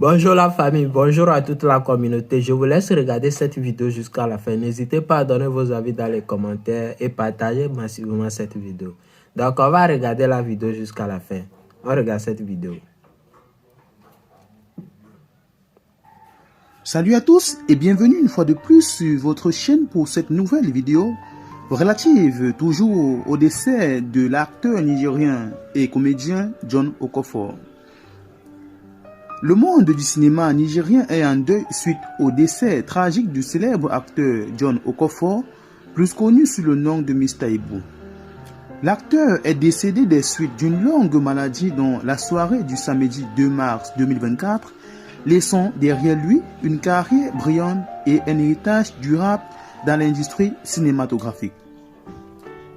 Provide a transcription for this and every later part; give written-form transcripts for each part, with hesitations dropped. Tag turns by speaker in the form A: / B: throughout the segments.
A: Bonjour la famille, bonjour à toute la communauté. Je vous laisse regarder cette vidéo jusqu'à la fin. N'hésitez pas à donner vos avis dans les commentaires et partager massivement cette vidéo. Donc on va regarder la vidéo jusqu'à la fin. On regarde cette vidéo.
B: Salut à tous et bienvenue une fois de plus sur votre chaîne pour cette nouvelle vidéo relative toujours au décès de l'acteur nigérien et comédien John Okofor. Le monde du cinéma nigérien est en deuil suite au décès tragique du célèbre acteur John Okofor, plus connu sous le nom de Mr. Ibu. L'acteur est décédé des suites d'une longue maladie dans la soirée du samedi 2 mars 2024, laissant derrière lui une carrière brillante et un héritage durable dans l'industrie cinématographique.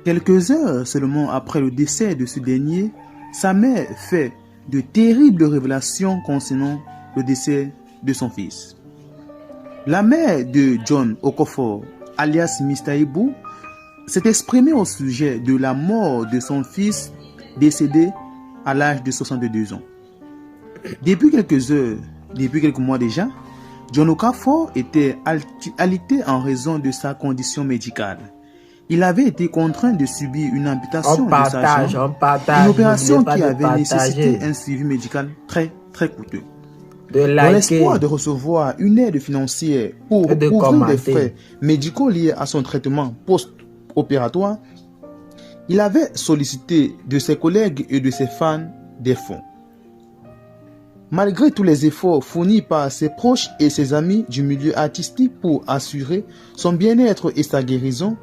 B: Quelques heures seulement après le décès de ce dernier, sa mère fait de terribles révélations concernant le décès de son fils. La mère de John Okofor, alias Mr. Ibu, s'est exprimée au sujet de la mort de son fils décédé à l'âge de 62 ans. Depuis quelques mois déjà, John Okofor était alité en raison de sa condition médicale. Il avait été contraint de subir une amputation de sa jambe, une opération qui avait nécessité un suivi médical très coûteux. Dans l'espoir de recevoir une aide financière pour couvrir des frais médicaux liés à son traitement post-opératoire, il avait sollicité de ses collègues et de ses fans des fonds. Malgré tous les efforts fournis par ses proches et ses amis du milieu artistique pour assurer son bien-être et sa guérison,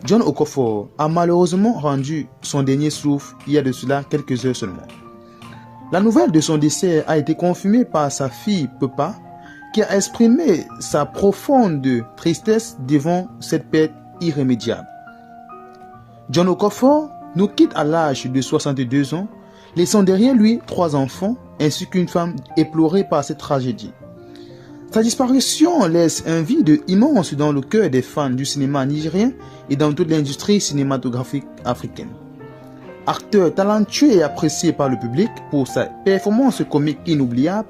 B: John Okofor a malheureusement rendu son dernier souffle il y a de cela quelques heures seulement. La nouvelle de son décès a été confirmée par sa fille Pepa, qui a exprimé sa profonde tristesse devant cette perte irrémédiable. John Okofor nous quitte à l'âge de 62 ans, laissant derrière lui 3 enfants ainsi qu'une femme éplorée par cette tragédie. Sa disparition laisse un vide immense dans le cœur des fans du cinéma nigérien et dans toute l'industrie cinématographique africaine. Acteur talentueux et apprécié par le public pour sa performance comique inoubliable,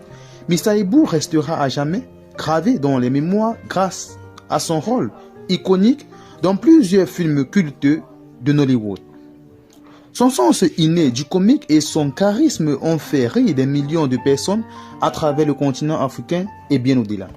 B: Mr. Ibu restera à jamais gravé dans les mémoires grâce à son rôle iconique dans plusieurs films culteux de Nollywood. Son sens inné du comique et son charisme ont fait rire des millions de personnes à travers le continent africain et bien au-delà.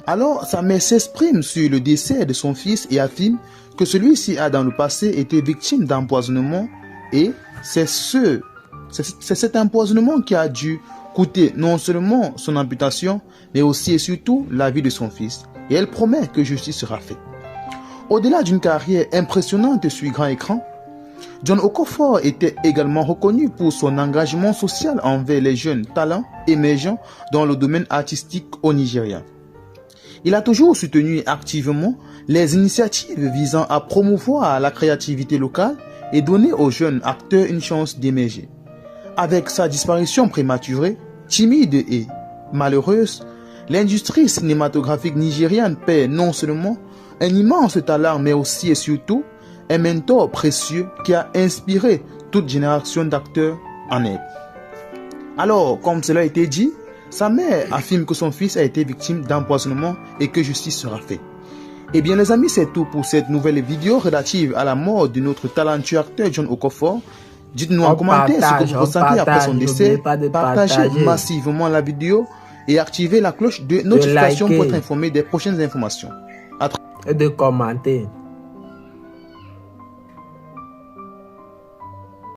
B: Alors, sa mère s'exprime sur le décès de son fils et affirme que celui-ci a dans le passé été victime d'empoisonnement et c'est cet empoisonnement qui a dû coûter non seulement son amputation, mais aussi et surtout la vie de son fils. Et elle promet que justice sera faite. Au-delà d'une carrière impressionnante sur grand écran, John Okofor était également reconnu pour son engagement social envers les jeunes talents émergents dans le domaine artistique au Nigeria. Il a toujours soutenu activement les initiatives visant à promouvoir la créativité locale et donner aux jeunes acteurs une chance d'émerger. Avec sa disparition prématurée, timide et malheureuse, l'industrie cinématographique nigériane perd non seulement un immense talent mais aussi et surtout un mentor précieux qui a inspiré toute génération d'acteurs en elle. Alors, comme cela a été dit, sa mère affirme que son fils a été victime d'empoisonnement et que justice sera faite. Eh bien les amis, c'est tout pour cette nouvelle vidéo relative à la mort de notre talentueux acteur John Okofor. Dites-nous en commentaire ce que vous ressentez après son décès. Partagez massivement la vidéo et activez la cloche de notification pour être informé des prochaines informations.
A: Et de commenter.